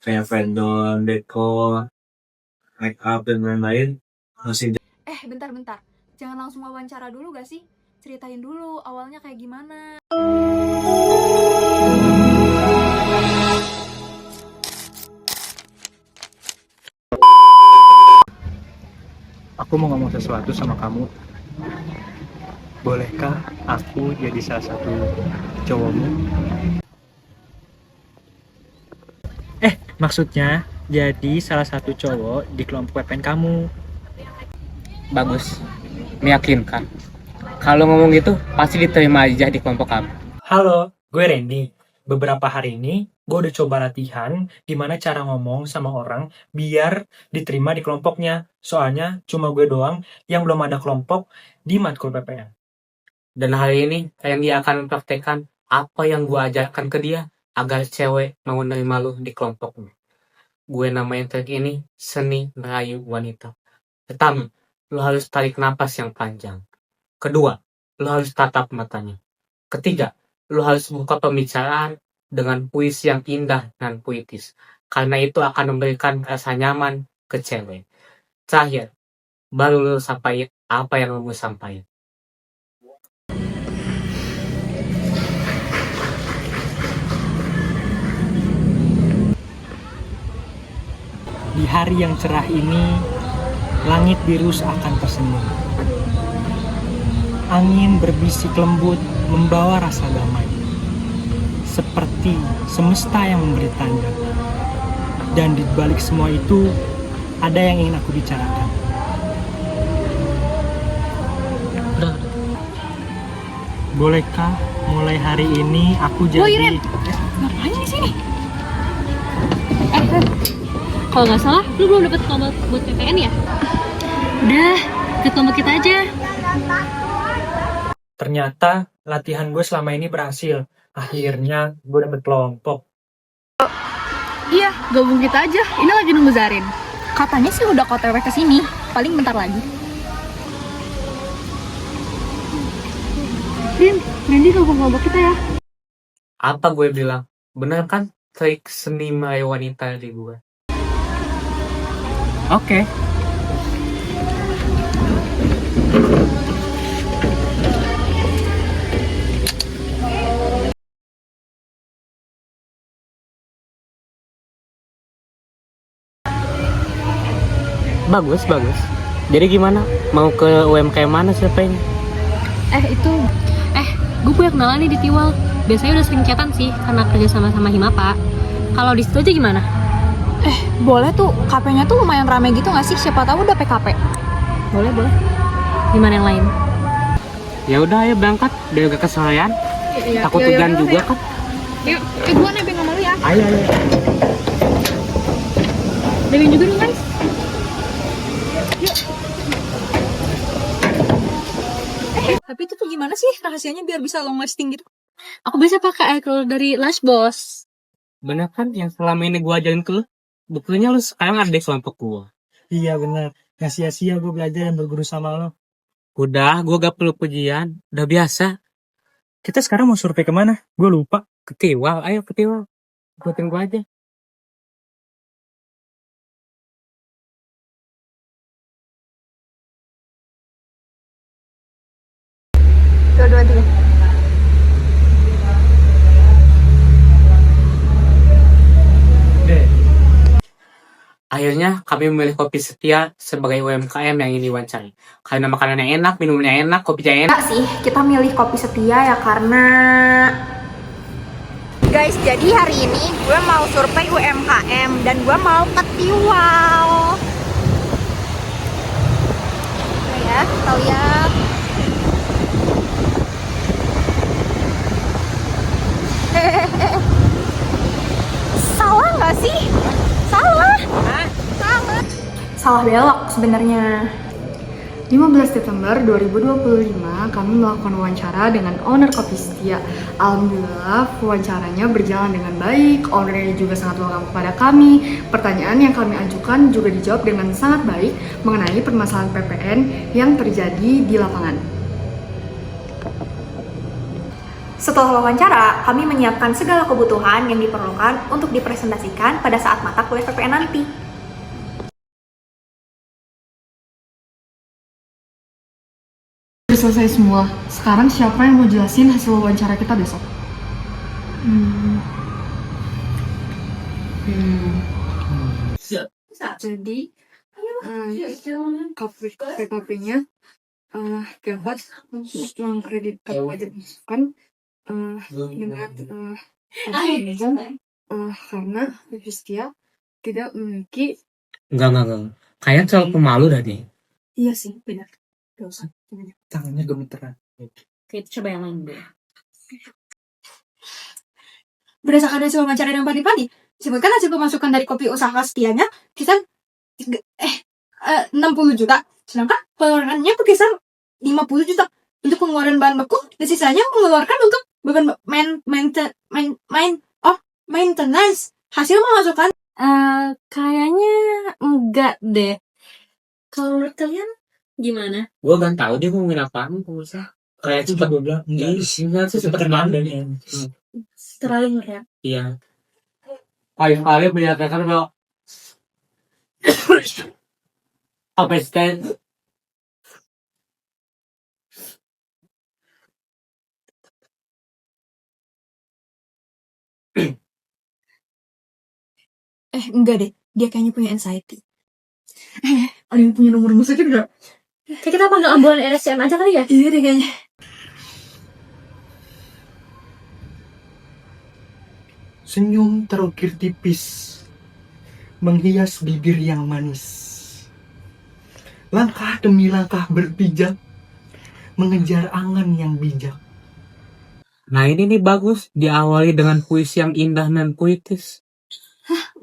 kayak vendor, dekor, make up dan lain-lain masih. Bentar-bentar. Jangan langsung wawancara dulu gak sih? Ceritain dulu awalnya kayak gimana. Aku mau ngomong sesuatu sama kamu. Bolehkah aku jadi salah satu cowokmu? Maksudnya jadi salah satu cowok di kelompok PPN kamu. Bagus, meyakinkan. Kalau ngomong gitu, pasti diterima aja di kelompok kamu. Halo, gue Randy. Beberapa hari ini gue udah coba latihan gimana cara ngomong sama orang biar diterima di kelompoknya. Soalnya cuma gue doang yang belum ada kelompok di matkul PPN. Dan hari ini, Randy akan mempraktekkan apa yang gue ajarkan ke dia agar cewek mau nerima lu di kelompoknya. Gue namain trik ini seni merayu wanita. Pertama, lu harus tarik napas yang panjang. Kedua, lu harus tatap matanya. Ketiga, lu harus buka pembicaraan dengan puisi yang indah dan puitis. Karena itu akan memberikan rasa nyaman ke cewek. Terakhir, baru lu sampaikan apa yang lu mau sampaikan. Di hari yang cerah ini, langit biru seakan tersenyum. Angin berbisik lembut membawa rasa damai. Seperti semesta yang memberi tanda. Dan di balik semua itu, ada yang ingin aku bicarakan. Bolehkah mulai hari ini aku jadi... Ngapain di sini? Kalau nggak salah, lu belum dapet kelompok buat PPN ya? Udah, ke kelompok kita aja. Ternyata latihan gue selama ini berhasil. Akhirnya gue dapet kelompok. Iya, gabung kita aja. Ini lagi nunggu Zarin. Katanya sih udah OTW ke sini. Paling bentar lagi. Randy gabung kelompok kita ya? Apa gue bilang? Bener kan trik seni merayu wanita di gue? Oke. Bagus, bagus. Jadi gimana? Mau ke UMKM mana surveinya? Gue punya kenalan nih di Tiwal. Biasanya udah sering chatan sih, karena kerja sama-sama Himapa. Kalau di situ aja gimana? Boleh tuh. KP-nya tuh lumayan rame gitu gak sih? Siapa tahu udah PKP. Boleh. Gimana yang lain? Ya udah, ayo berangkat. Udah agak kesorean. Takut hujan juga kan? Yuk, gue nebeng sama lu ya. Ayo. Demin juga dong guys. Tapi itu tuh gimana sih rahasianya biar bisa long lasting gitu? Aku biasa pakai air curl dari Lush Boss. Bener kan yang selama ini gue ajarin ke lu? Buktinya lu sekarang ada di kelompok gue. Iya benar. Gak sia-sia gue belajar dan berguru sama lo. Udah, gue gak perlu pujian. Udah biasa. Kita sekarang mau survei kemana? Gue lupa. Ke Tiwal, ayo ke Tiwal. Buatin gue aja. Dua, tiga. Akhirnya kami memilih Kopi Setia sebagai UMKM yang ini wawancara. Karena makanannya enak, minumnya enak, kopinya enak. Enggak sih, kita milih Kopi Setia ya karena... Guys, jadi hari ini gue mau survei UMKM dan gue mau ke Tiwal. Ya, kita lihat. Salah nggak sih? Salah. Salah belok sebenarnya. 15 September 2025 kami melakukan wawancara dengan owner Kopi Setia. Alhamdulillah wawancaranya berjalan dengan baik, ownernya juga sangat welcome kepada kami. Pertanyaan yang kami ajukan juga dijawab dengan sangat baik mengenai permasalahan PPN yang terjadi di lapangan. Setelah wawancara, kami menyiapkan segala kebutuhan yang diperlukan untuk dipresentasikan pada saat mata kuliah PPN nanti. Udah selesai semua. Sekarang siapa yang mau jelasin hasil wawancara kita besok? Jadi PKP-nya dapat uang kredit wajib masukkan dengan karena Hestia tidak memiliki. Enggak. Kayaknya terlalu pemalu dah nih. Iya sih, benar. Gak usah. Tangannya gemeteran. Oke, coba yang lain dulu. Berdasarkan hasil wawancara dengan Padi-Padi, disebutkan hasil pemasukan dari kopi usaha setianya kisar 60 juta, sedangkan pengeluarannya berkisar 50 juta untuk pengeluaran bahan baku dan sisanya mengeluarkan untuk beban maintenance. Hasil pemasukan Kayaknya enggak deh. Kalau menurut kalian gimana? Gue kan tahu dia ngomongin apaan pengusaha. Kayak cepet Gue bilang enggak. isinya tuh cepet Tenang banget. dan Terlalu ngeriak. Iya. Kali-kali menyatakan bahwa apa stand enggak deh, dia kayaknya punya anxiety. Ada yang punya nomor rumah sakit nggak? Kayak kita panggil ambulan RSCM aja kali ya? Iya deh kayaknya. Senyum terukir tipis, menghias bibir yang manis. Langkah demi langkah berpijak, mengejar angan yang bijak. Nah ini nih bagus, diawali dengan puisi yang indah dan puitis.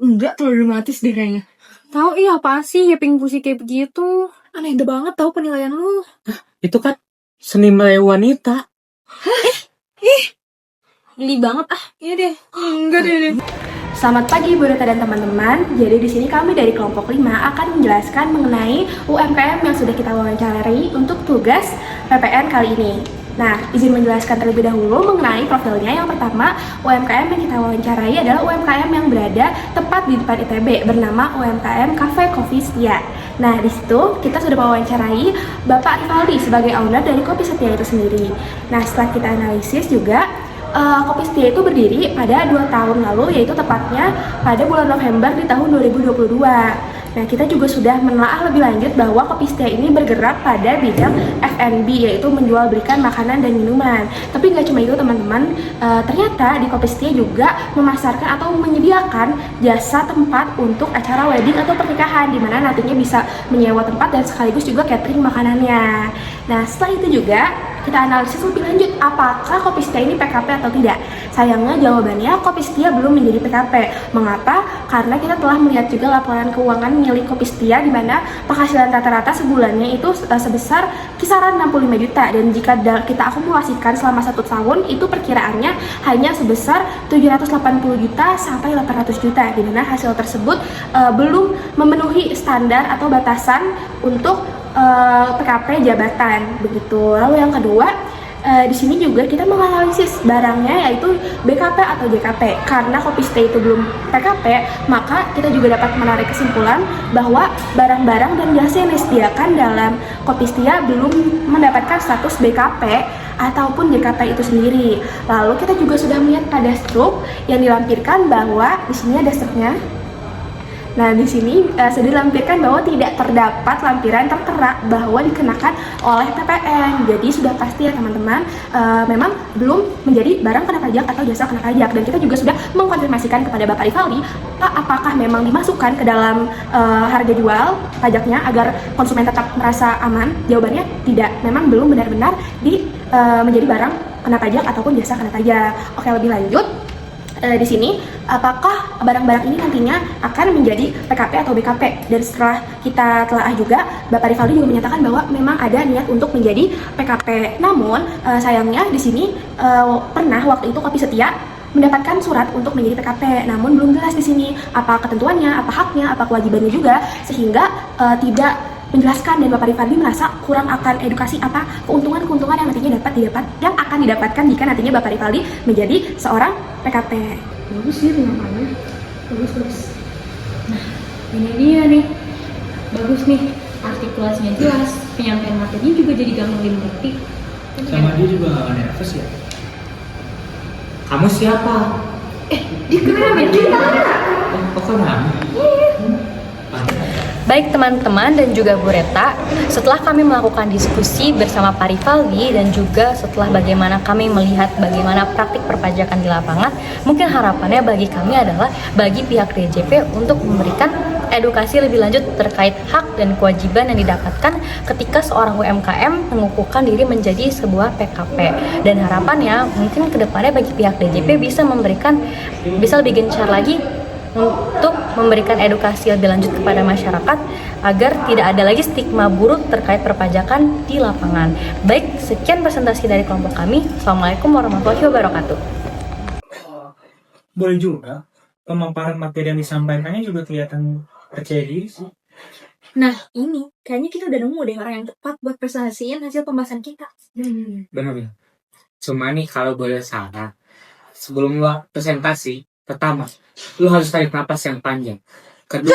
Enggak, terlalu dramatis deh kayaknya. Tahu iya apaan sih yaping puisi kayak begitu? Aneh banget tahu penilaian lu. Itu kan seni merayu wanita. Geli banget ah. Iya deh. Enggak deh. Selamat pagi Bu Rita dan teman-teman. Jadi di sini kami dari kelompok 5 akan menjelaskan mengenai UMKM yang sudah kita wawancarai untuk tugas PPN kali ini. Nah, izin menjelaskan terlebih dahulu mengenai profilnya. Yang pertama, UMKM yang kita wawancarai adalah UMKM yang berada tepat di depan ITB bernama UMKM Cafe Coffee Setia. Nah, di situ kita sudah mewawancarai Bapak Rivaldi sebagai owner dari Kopi Setia itu sendiri. Nah, setelah kita analisis juga Kopi Setia itu berdiri pada 2 tahun lalu, yaitu tepatnya pada bulan November di tahun 2022. Nah, kita juga sudah menelaah lebih lanjut bahwa Kopi Setia ini bergerak pada bidang F&B, yaitu menjual belikan makanan dan minuman. Tapi nggak cuma itu teman-teman, ternyata di Kopi Setia juga memasarkan atau menyediakan jasa tempat untuk acara wedding atau pernikahan, di mana nantinya bisa menyewa tempat dan sekaligus juga catering makanannya. Nah, setelah itu juga kita analisis lebih lanjut apakah Kopi Setia ini PKP atau tidak. Sayangnya jawabannya Kopi Setia belum menjadi PKP. Mengapa? Karena kita telah melihat juga laporan keuangan milik Kopi Setia di mana penghasilan rata-rata sebulannya itu sebesar kisaran 65 juta, dan jika kita akumulasikan selama 1 tahun itu perkiraannya hanya sebesar 780 juta sampai 800 juta, di mana hasil tersebut belum memenuhi standar atau batasan untuk PKP jabatan begitu. Lalu yang kedua, di sini juga kita menganalisis barangnya yaitu BKP atau JKP. Karena Kopi Setia itu belum PKP, maka kita juga dapat menarik kesimpulan bahwa barang-barang dan jasa yang disediakan dalam Kopi Setia belum mendapatkan status BKP ataupun JKP itu sendiri. Lalu kita juga sudah melihat pada struk yang dilampirkan bahwa di sini ada struknya. Nah, di sini sudah dilampirkan bahwa tidak terdapat lampiran tertera bahwa dikenakan oleh PPN. Jadi sudah pasti ya teman-teman, memang belum menjadi barang kena pajak atau jasa kena pajak. Dan kita juga sudah mengkonfirmasikan kepada Bapak Rivaldi, Pak, apakah memang dimasukkan ke dalam harga jual pajaknya agar konsumen tetap merasa aman? Jawabannya tidak, memang belum benar-benar menjadi barang kena pajak ataupun jasa kena pajak. Oke, lebih lanjut. Di sini apakah barang-barang ini nantinya akan menjadi PKP atau BKP? Dan setelah kita telaah juga, Bapak Rivaldi juga menyatakan bahwa memang ada niat untuk menjadi PKP. Namun sayangnya di sini pernah waktu itu Kopi Setia mendapatkan surat untuk menjadi PKP, namun belum jelas di sini apa ketentuannya, apa haknya, apa kewajibannya juga, sehingga tidak menjelaskan dan Bapak Rifaldi merasa kurang akan edukasi apa keuntungan-keuntungan yang nantinya yang akan didapatkan jika nantinya Bapak Rifaldi menjadi seorang PKP. Bagus sih penyampaiannya. Bagus. Nah, ini dia nih. Bagus nih. Artikulasinya jelas, penyampaian materinya juga jadi gampang dimengerti. Sama dia juga gak nervous ya. Kamu siapa? Dia kenapa? Kok kenapa? Baik teman-teman dan juga Bu Reta, setelah kami melakukan diskusi bersama Pak Rifaldi dan juga setelah bagaimana kami melihat bagaimana praktik perpajakan di lapangan, mungkin harapannya bagi kami adalah bagi pihak DJP untuk memberikan edukasi lebih lanjut terkait hak dan kewajiban yang didapatkan ketika seorang UMKM mengukuhkan diri menjadi sebuah PKP. Dan harapannya mungkin kedepannya bagi pihak DJP bisa lebih gencar lagi untuk memberikan edukasi lebih lanjut kepada masyarakat agar tidak ada lagi stigma buruk terkait perpajakan di lapangan. Baik, sekian presentasi dari kelompok kami. Assalamualaikum warahmatullahi wabarakatuh. Boleh juga. Pemaparan materi yang disampaikannya juga kelihatan percaya diri sih. Nah, ini kayaknya kita udah nemu deh orang yang tepat buat presentasiin hasil pembahasan kita. Bener. Cuma nih kalau boleh saran, sebelum lu presentasi, pertama, lu harus tarik napas yang panjang. Kedua,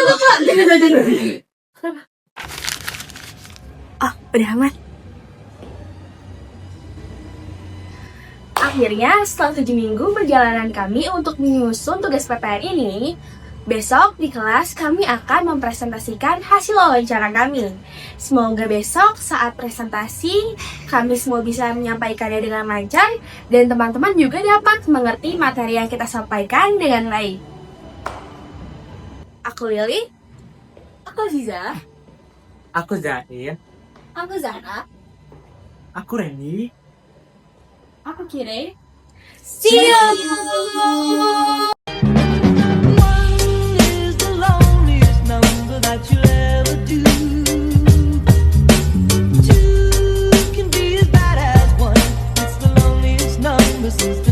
Udah amat. Akhirnya setelah 7 minggu perjalanan kami untuk menyusun tugas PPN ini, besok di kelas kami akan mempresentasikan hasil wawancara kami. Semoga besok saat presentasi kami semua bisa menyampaikannya dengan lancar dan teman-teman juga dapat mengerti materi yang kita sampaikan dengan baik. Aku Lili. Aku Aziza. aku Zahir. Aku Zahra. Aku Randy. Aku Kire. See you! Is the loneliest number that you'll ever do. Two can be as bad as one. It's the loneliest number since